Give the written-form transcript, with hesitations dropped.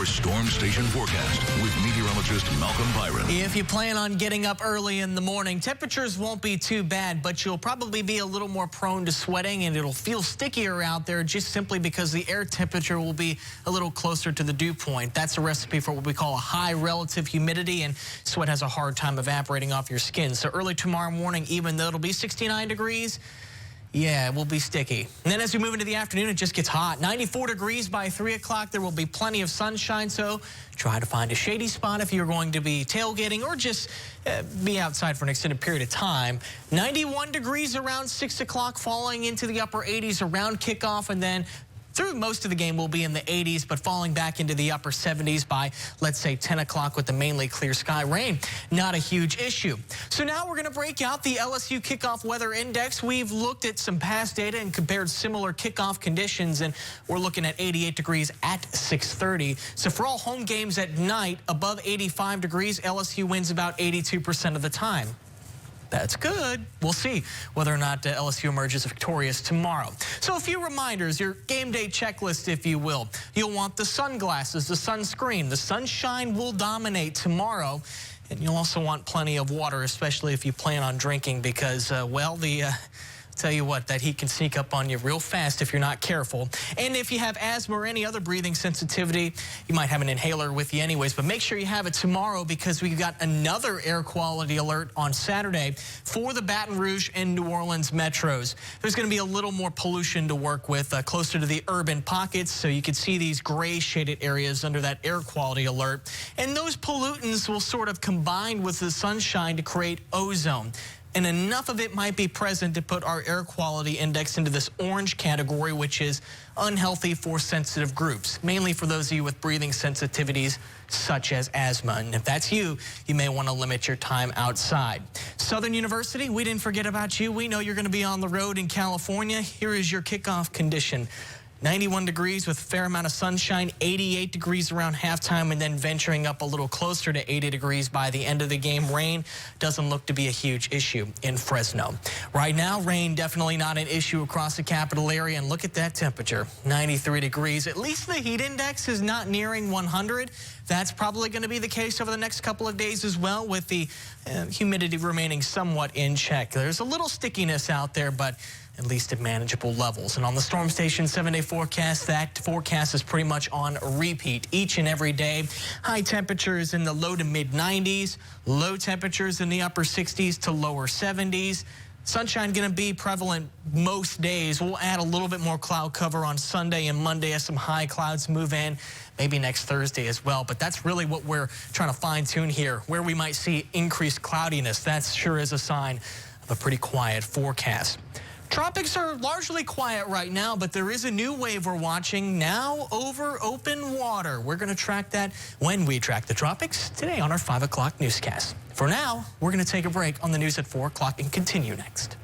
Storm Station forecast with meteorologist Malcolm Byron. If you plan on getting up early in the morning, temperatures won't be too bad, but you'll probably be a little more prone to sweating, and it'll feel stickier out there just simply because the air temperature will be a little closer to the dew point. That's a recipe for what we call a high relative humidity, and sweat has a hard time evaporating off your skin. So early tomorrow morning, even though it'll be 69 degrees, yeah, it will be sticky. And then as we move into the afternoon, it just gets hot. 94 degrees by 3 o'clock. There will be plenty of sunshine, so try to find a shady spot if you're going to be tailgating or just be outside for an extended period of time. 91 degrees around 6 o'clock, falling into the upper 80s around kickoff, and then through most of the game we'll be in the 80s, but falling back into the upper 70s by, let's say, 10 o'clock with the mainly clear sky. Rain, not a huge issue. So now we're going to break out the LSU Kickoff Weather Index. We've looked at some past data and compared similar kickoff conditions, and we're looking at 88 degrees at 6:30. So for all home games at night, above 85 degrees, LSU wins about 82% of the time. That's good. We'll see whether or not LSU emerges victorious tomorrow. So a few reminders, your game day checklist, if you will. You'll want the sunglasses, the sunscreen. The sunshine will dominate tomorrow. And you'll also want plenty of water, especially if you plan on drinking, because, well, tell you what, that heat can sneak up on you real fast if you're not careful. And if you have asthma or any other breathing sensitivity, you might have an inhaler with you anyways, but make sure you have it tomorrow because we've got another air quality alert on Saturday for the Baton Rouge and New Orleans metros. There's going to be a little more pollution to work with closer to the urban pockets, so you can see these gray shaded areas under that air quality alert. And those pollutants will sort of combine with the sunshine to create ozone. And enough of it might be present to put our air quality index into this orange category, which is unhealthy for sensitive groups, mainly for those of you with breathing sensitivities such as asthma. And if that's you, you may want to limit your time outside. Southern University, we didn't forget about you. We know you're going to be on the road in California. Here is your kickoff condition. 91 degrees with a fair amount of sunshine, 88 degrees around halftime, and then venturing up a little closer to 80 degrees by the end of the game. Rain doesn't look to be a huge issue in Fresno. Right now, rain definitely not an issue across the capital area, and look at that temperature, 93 degrees. At least the heat index is not nearing 100. That's probably going to be the case over the next couple of days as well, with the humidity remaining somewhat in check. There's a little stickiness out there, but at least at manageable levels. And on the Storm Station 7-day forecast, that forecast is pretty much on repeat each and every day. High temperatures in the low to mid 90s, low temperatures in the upper 60s to lower 70s. Sunshine going to be prevalent most days. We'll add a little bit more cloud cover on Sunday and Monday as some high clouds move in, maybe next Thursday as well. But that's really what we're trying to fine tune here, where we might see increased cloudiness. That sure is a sign of a pretty quiet forecast. Tropics are largely quiet right now, but there is a new wave we're watching now over open water. We're going to track that when we track the tropics today on our 5 o'clock newscast. For now, we're going to take a break on the news at 4 o'clock and continue next.